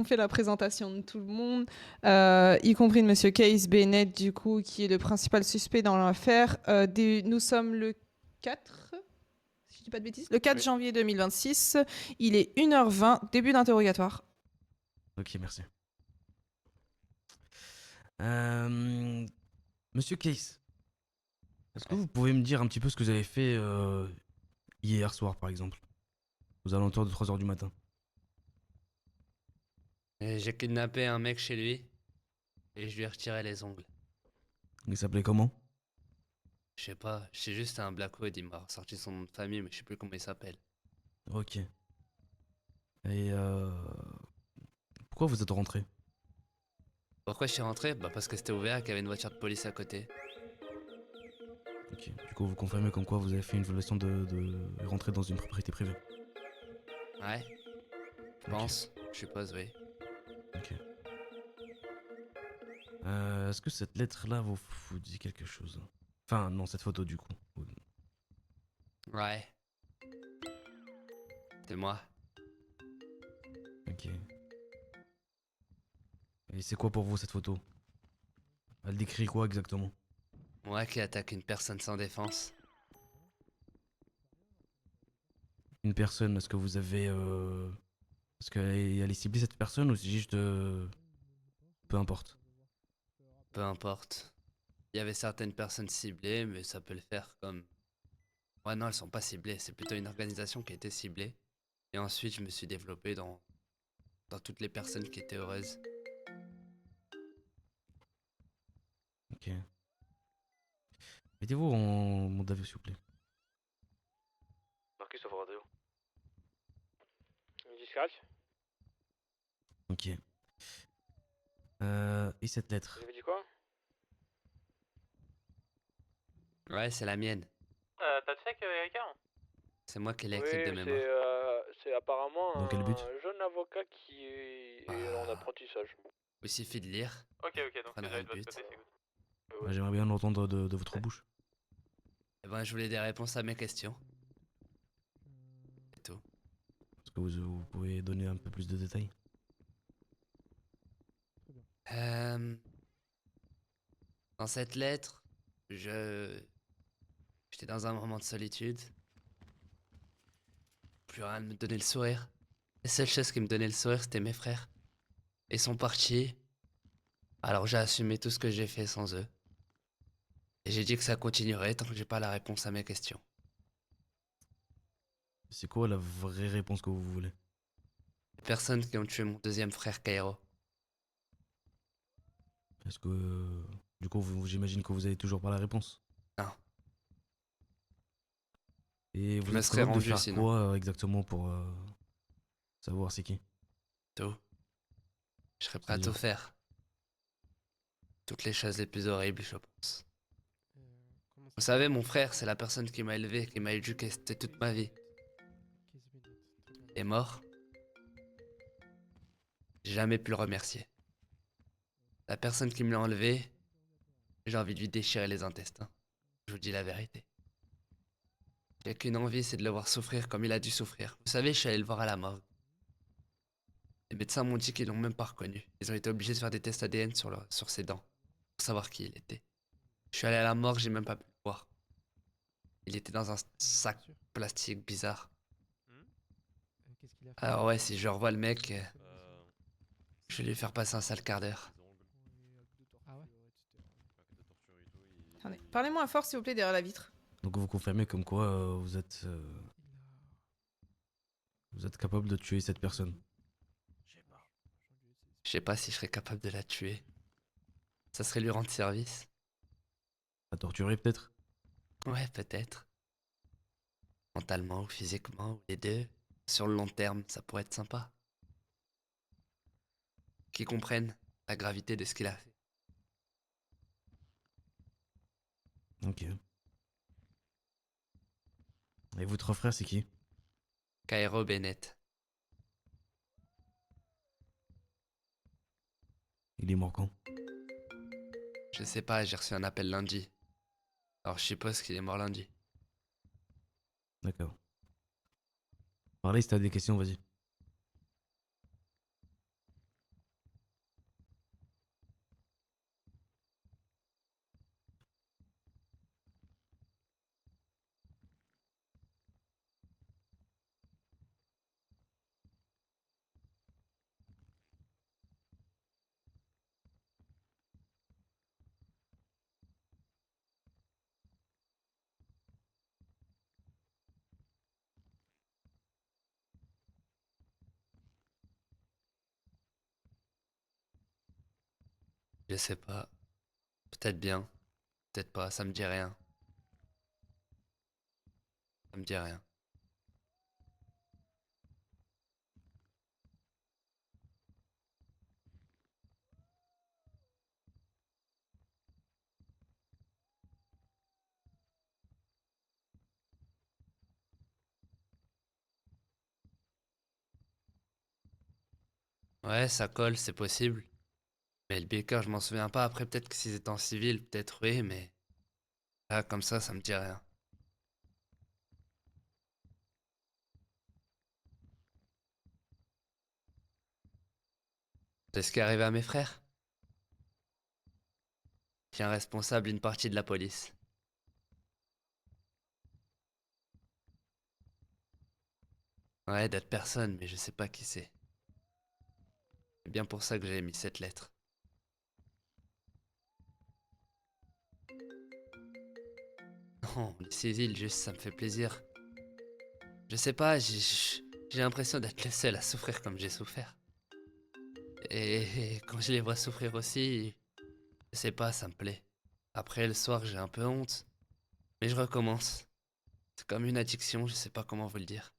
On fait la présentation de tout le monde, y compris de Monsieur Case Bennett, du coup, qui est le principal suspect dans l'affaire. Nous sommes le 4, si je dis pas de bêtises, le 4 Oui. janvier 2026. Il est 1h20, début d'interrogatoire. Ok, merci. Euh, Monsieur Case, est-ce que Ouais. vous pouvez me dire un petit peu ce que vous avez fait hier soir, par exemple, aux alentours de 3 h du matin? Et j'ai kidnappé un mec chez lui et je lui ai retiré les ongles. Il s'appelait comment? Je sais pas, c'est juste un Blackwood, il m'a sorti son nom de famille, mais je sais plus comment il s'appelle. Ok. Et pourquoi vous êtes rentré? Pourquoi je suis rentré? Bah parce que c'était ouvert et qu'il y avait une voiture de police à côté. Ok. Du coup, vous confirmez comme quoi vous avez fait une violation de rentrer dans une propriété privée. Ouais, je Ok. pense, je suppose, oui. Ok. Est-ce que cette lettre-là vous dit quelque chose? Enfin, non, cette photo du coup. Ouais, c'est moi. Ok. Et c'est quoi pour vous cette photo? Elle décrit quoi exactement? Moi qui attaque une personne sans défense. Une personne, est-ce que vous avez... Est-ce qu'elle est ciblée cette personne ou c'est juste... Peu importe. Peu importe. Il y avait certaines personnes ciblées, mais ça peut le faire comme... Ouais, non, elles sont pas ciblées, c'est plutôt une organisation qui a été ciblée. Et ensuite, je me suis développé dans toutes les personnes qui étaient heureuses. Ok. Mettez-vous en mode avion s'il vous plaît. Marcus Alvarado. Dispatch. Ok. Et cette lettre? Vous avez dit quoi? Ouais, c'est la mienne. T'as check Erika? C'est moi qui l'ai Oui, écrite de mémoire. c'est apparemment Dans quel but? un jeune avocat qui est en Ah, apprentissage. il suffit de lire. Ok, et vous donc c'est comprendrez de le votre but. côté, c'est good. Bah, j'aimerais bien l'entendre de votre bouche. Eh ben, je voulais des réponses à mes questions. C'est tout. Est-ce que vous pouvez donner un peu plus de détails? Euh, Dans cette lettre, je... J'étais dans un moment de solitude. Plus rien ne me donnait le sourire. Les seules choses qui me donnaient le sourire, c'était mes frères. Ils sont partis. Alors j'ai assumé tout ce que j'ai fait sans eux. Et j'ai dit que ça continuerait tant que j'ai pas la réponse à mes questions. C'est quoi la vraie réponse que vous voulez? Les personnes qui ont tué mon deuxième frère Kairo. Est-ce que... Du coup, j'imagine que vous avez toujours pas la réponse. Non, Et je vous me êtes serais capable de rendu faire sinon. quoi exactement pour savoir c'est qui? Tout. Je serais prêt à tout C'est-à-dire? faire. Toutes les choses les plus horribles, je pense. Vous savez, mon frère, c'est la personne qui m'a élevé, qui m'a éduqué, c'était toute ma vie. Il est mort. J'ai jamais pu le remercier. La personne qui me l'a enlevé, j'ai envie de lui déchirer les intestins. Je vous dis la vérité. J'ai qu'une envie, c'est de le voir souffrir comme il a dû souffrir. Vous savez, je suis allé le voir à la morgue. Les médecins m'ont dit qu'ils l'ont même pas reconnu. Ils ont été obligés de faire des tests ADN sur ses dents, pour savoir qui il était. Je suis allé à la morgue, j'ai même pas pu le voir. Il était dans un sac plastique bizarre. Alors ouais, si je revois le mec, je vais lui faire passer un sale quart d'heure. Attendez, parlez-moi à force, s'il vous plaît, derrière la vitre. Donc vous confirmez comme quoi vous êtes capable de tuer cette personne. Je sais pas si je serais capable de la tuer. Ça serait lui rendre service. La torturer peut-être? Ouais, peut-être. Mentalement ou physiquement, ou les deux. Sur le long terme, ça pourrait être sympa. Qu'ils comprennent la gravité de ce qu'il a fait. Ok. Et votre frère c'est qui? Kairo Bennett. Il est mort quand? Je sais pas, j'ai reçu un appel lundi. Alors je suppose qu'il est mort lundi. D'accord. Parlez si t'as des questions, vas-y. Je sais pas. Peut-être bien, peut-être pas, ça me dit rien. Ça me dit rien. Ouais, ça colle, c'est possible. Mais le Baker, je m'en souviens pas. Après, peut-être que s'ils étaient en civil, peut-être oui, mais là, comme ça me dit rien. C'est ce qui est arrivé à mes frères. Qui est un responsable d'une partie de la police. Ouais, d'autres personnes, mais je sais pas qui c'est. C'est bien pour ça que j'ai mis cette lettre. Non, les civils, juste ça me fait plaisir. Je sais pas, j'ai l'impression d'être le seul à souffrir comme j'ai souffert. Et quand je les vois souffrir aussi, je sais pas, ça me plaît. Après, le soir, j'ai un peu honte, mais je recommence. C'est comme une addiction, je sais pas comment vous le dire.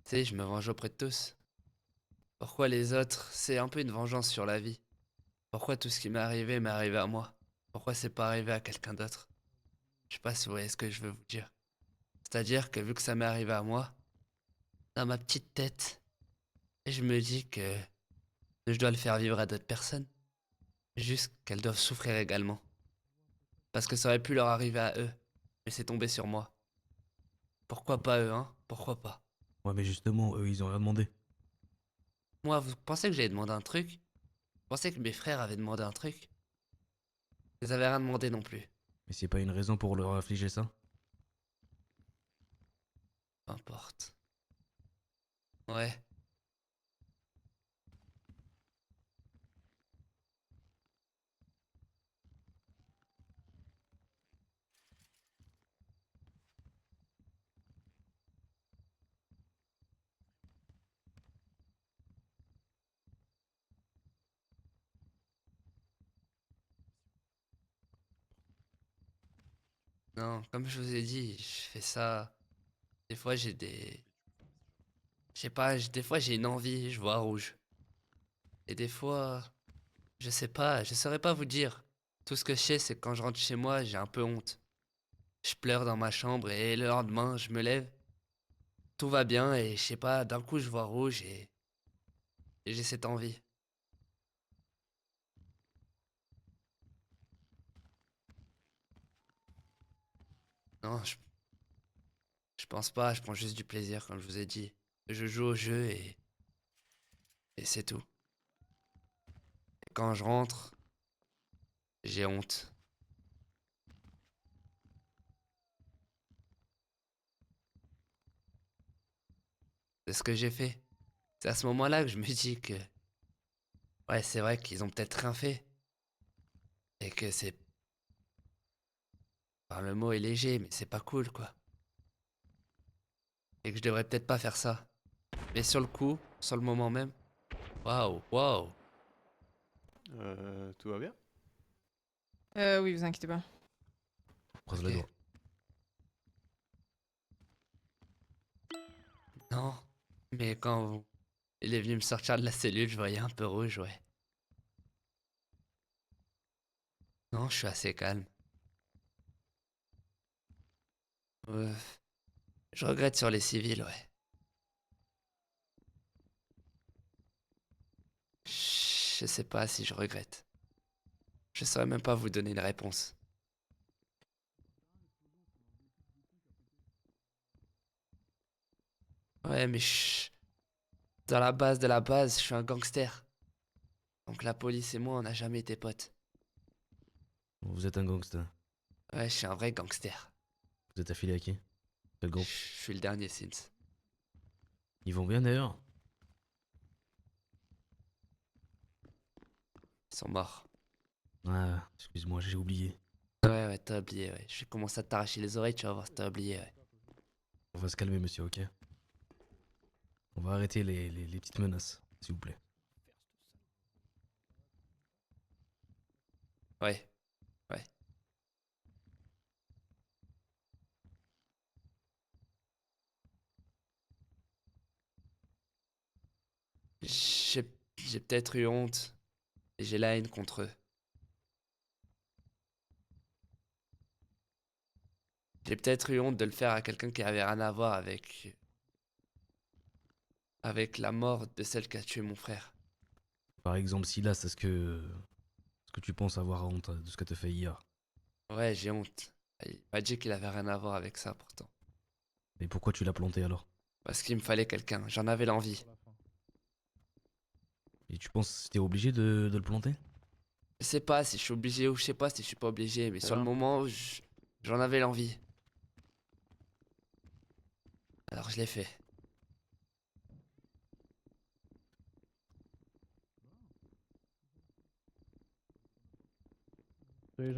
Tu sais, je me venge auprès de tous. Pourquoi les autres, c'est un peu une vengeance sur la vie. Pourquoi tout ce qui m'est arrivé à moi? Pourquoi c'est pas arrivé à quelqu'un d'autre? Je sais pas si vous voyez ce que je veux vous dire. C'est-à-dire que vu que ça m'est arrivé à moi, dans ma petite tête, je me dis que je dois le faire vivre à d'autres personnes. Juste qu'elles doivent souffrir également. Parce que ça aurait pu leur arriver à eux, mais c'est tombé sur moi. Pourquoi pas eux, hein? Pourquoi pas? Ouais, mais justement, eux, ils ont rien demandé. Moi, vous pensez que j'avais demandé un truc? Vous pensez que mes frères avaient demandé un truc? Ils avaient rien demandé non plus. Mais c'est pas une raison pour leur infliger ça? Peu importe. Ouais. Non, comme je vous ai dit, je fais ça. Des fois, j'ai des. Je sais pas, des fois, j'ai une envie, je vois rouge. Et des fois, je sais pas, je saurais pas vous dire. Tout ce que je sais, c'est que quand je rentre chez moi, j'ai un peu honte. Je pleure dans ma chambre et le lendemain, je me lève. Tout va bien et je sais pas, d'un coup, je vois rouge et j'ai cette envie. Non, je pense pas, je prends juste du plaisir, comme je vous ai dit. Je joue au jeu et c'est tout. Et quand je rentre, j'ai honte. C'est ce que j'ai fait. C'est à ce moment-là que je me dis que, ouais, c'est vrai qu'ils ont peut-être rien fait. Et que c'est. Enfin, le mot est léger, mais c'est pas cool, quoi. Et que je devrais peut-être pas faire ça. Mais sur le coup, sur le moment même, waouh, waouh. Tout va bien? Oui, vous inquiétez pas. Croise Ok. les doigts. Non, mais il est venu me sortir de la cellule, je voyais un peu rouge, ouais. Non, je suis assez calme. Euh, je regrette sur les civils, ouais. Je sais pas si je regrette. Je saurais même pas vous donner une réponse. Ouais, mais dans la base de la base, je suis un gangster. Donc la police et moi, on n'a jamais été potes. Vous êtes un gangster. Ouais, je suis un vrai gangster. Vous êtes affilié à qui? Quel Je groupe? suis le dernier Sins. Ils vont bien d'ailleurs? Ils sont morts. Ah, excuse-moi, j'ai oublié. Ouais, ouais, t'as oublié, ouais. Je vais commencer à t'arracher les oreilles, tu vas voir, t'as oublié, ouais. On va se calmer, monsieur, ok? On va arrêter les petites menaces, s'il vous plaît. Ouais, ouais. J'ai j'ai peut-être eu honte et j'ai la haine contre eux. J'ai peut-être eu honte de le faire à quelqu'un qui avait rien à voir avec la mort de celle qui a tué mon frère. Par exemple, Silas, est-ce que tu penses avoir honte de ce que t'as fait hier? Ouais, j'ai honte. Il m'a dit qu'il avait rien à voir avec ça pourtant. Et pourquoi tu l'as planté alors? Parce qu'il me fallait quelqu'un, j'en avais l'envie. Et tu penses que t'es obligé de le planter? Je sais pas si je suis obligé ou je sais pas si je suis pas obligé, mais sur le moment, j'en avais l'envie. Alors je l'ai fait.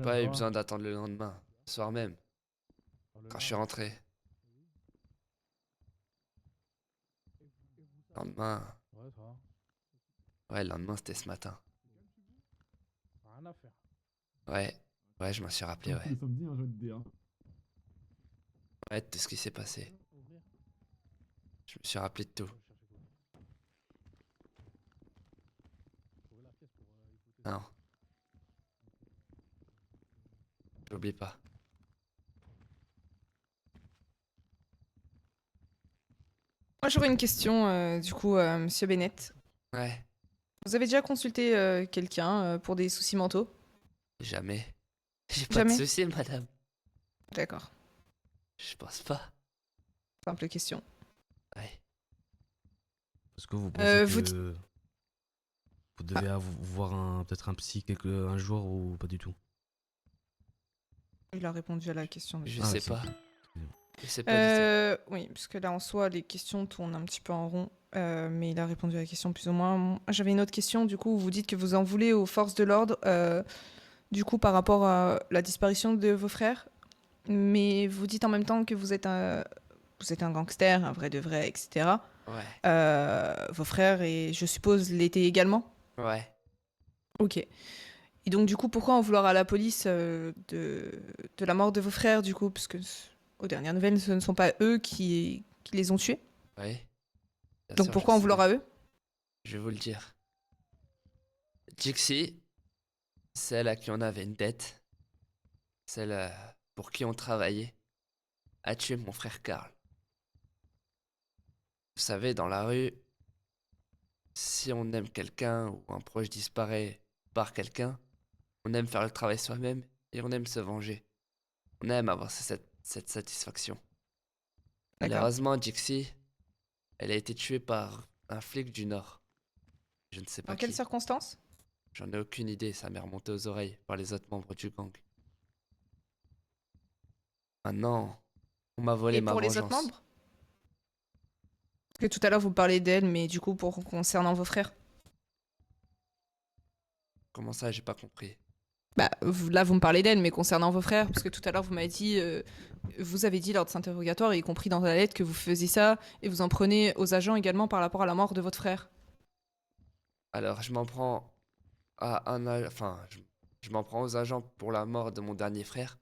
Pas eu besoin d'attendre le lendemain, le soir même, quand je suis rentré. Le lendemain, ouais, le lendemain c'était ce matin. Ouais, ouais, je m'en suis rappelé, ouais. Ouais, de tout ce qui s'est passé. Je me suis rappelé de tout. Non, j'oublie pas. Moi, j'aurais une question, du coup, Monsieur Bennett. Ouais, Vous avez déjà consulté quelqu'un pour des soucis mentaux? jamais. J'ai pas de Jamais? soucis, madame. D'accord. Je pense pas. Simple question. Ouais. Est-ce que vous pensez Vous dites... que vous Ah, devez voir peut-être un psy un jour ou pas du tout? il a répondu à la question Je déjà. Ah, sais merci. pas. Excusez-moi. Je sais pas du tout. Oui, parce que là, en soi, les questions tournent un petit peu en rond. Mais il a répondu à la question plus ou moins. Moi, j'avais une autre question, du coup, vous dites que vous en voulez aux forces de l'ordre, du coup, par rapport à la disparition de vos frères. Mais vous dites en même temps que vous êtes un gangster, un vrai de vrai, etc. Ouais, Vos frères, et je suppose, l'étaient également. ouais. Ok. Et donc, du coup, pourquoi en vouloir à la police de la mort de vos frères, du coup? Parce que, aux dernières nouvelles, ce ne sont pas eux qui les ont tués. Ouais, bien Donc, sûr, je pourquoi en sais. vouloir à eux? Je vais vous le dire. Jixie, celle à qui on avait une dette, celle pour qui on travaillait, a tué mon frère Karl. Vous savez, dans la rue, si on aime quelqu'un ou un proche disparaît par quelqu'un, on aime faire le travail soi-même et on aime se venger. On aime avoir cette satisfaction. D'accord. Malheureusement, Jixie, elle a été tuée par un flic du Nord. Je ne sais pas Dans quelles qui. circonstances? J'en ai aucune idée, ça m'est remonté aux oreilles par les autres membres du gang. Maintenant, on m'a volé Et ma pour les autres vengeance. membres? Parce que tout à l'heure, vous parlez d'elle, mais du coup, pour concernant vos frères. Comment ça, j'ai pas compris. Bah, là, vous me parlez d'elle, mais concernant vos frères, parce que tout à l'heure, vous m'avez dit, vous avez dit lors de cet interrogatoire, y compris dans la lettre, que vous faisiez ça, et vous en prenez aux agents également par rapport à la mort de votre frère. Alors, je m'en prends à enfin, je m'en prends aux agents pour la mort de mon dernier frère.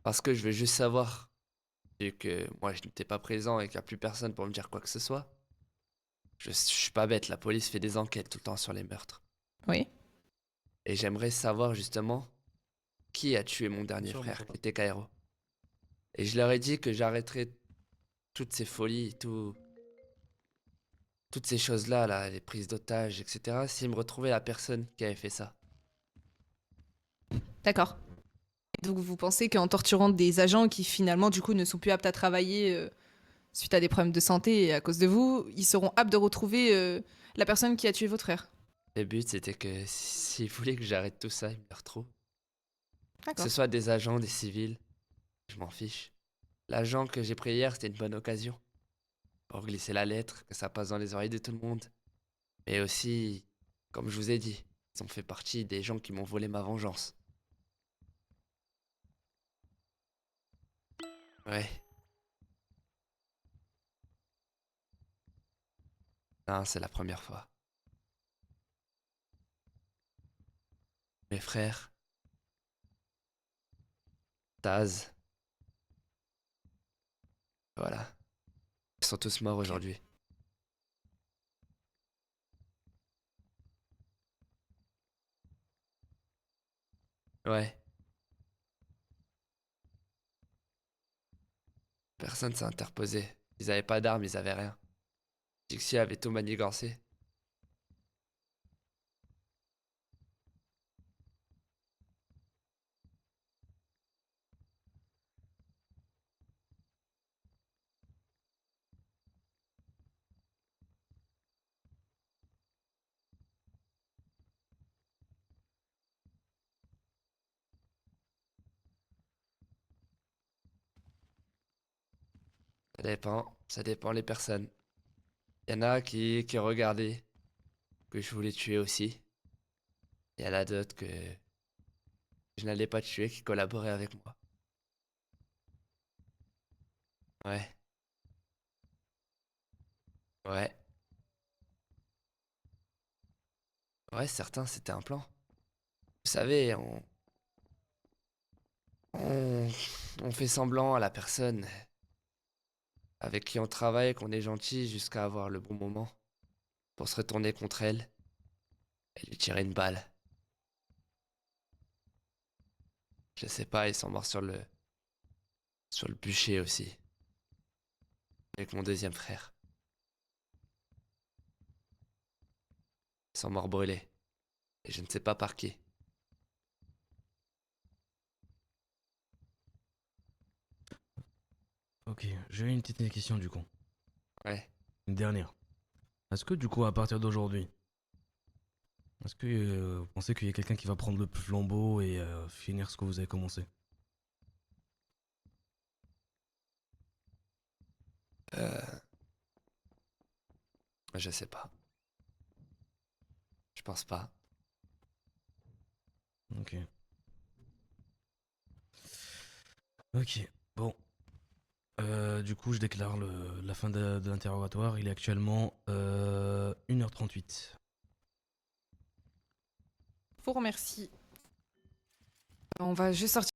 Parce que je veux juste savoir, vu que moi je n'étais pas présent et qu'il n'y a plus personne pour me dire quoi que ce soit. Je suis pas bête, la police fait des enquêtes tout le temps sur les meurtres. Oui. Et j'aimerais savoir justement qui a tué mon dernier frère, qui était Kairo. Et je leur ai dit que j'arrêterais toutes ces folies, toutes ces choses-là, là, les prises d'otages, etc. s'ils me retrouvaient la personne qui avait fait ça. D'accord. Et donc, vous pensez qu'en torturant des agents qui, finalement, du coup, ne sont plus aptes à travailler suite à des problèmes de santé et à cause de vous, ils seront aptes de retrouver la personne qui a tué votre frère? Le but, c'était que s'ils voulaient que j'arrête tout ça, ils me le retrouvent. Que ce D'accord. soit des agents, des civils, je m'en fiche. L'agent que j'ai pris hier, c'était une bonne occasion pour glisser la lettre, que ça passe dans les oreilles de tout le monde. Mais aussi, comme je vous ai dit, ils ont fait partie des gens qui m'ont volé ma vengeance. Ouais. Non, c'est la première fois. Mes frères, Taz, voilà. Ils sont tous morts Ok. aujourd'hui. Ouais. Personne s'est interposé. Ils avaient pas d'armes, ils avaient rien. Dixie avait tout manigancé. Ça dépend les personnes. Y en a qui regardaient, que je voulais tuer aussi. Il y en a d'autres que je n'allais pas tuer, qui collaboraient avec moi. Ouais, ouais, ouais, certains, c'était un plan. Vous savez, on, on fait semblant à la personne avec qui on travaille qu'on est gentil jusqu'à avoir le bon moment pour se retourner contre elle et lui tirer une balle. Je sais pas, ils sont morts sur le bûcher aussi, avec mon deuxième frère. Ils sont morts brûlés, et je ne sais pas par qui. Ok, j'ai une petite question du coup. Ouais. Une dernière. Est-ce que du coup, à partir d'aujourd'hui, est-ce que vous pensez qu'il y a quelqu'un qui va prendre le flambeau et finir ce que vous avez commencé? Euh, je sais pas. Je pense pas. Ok. Ok, bon. Du coup, je déclare la fin de l'interrogatoire. Il est actuellement 1h38. Je vous remercie. On va juste sortir.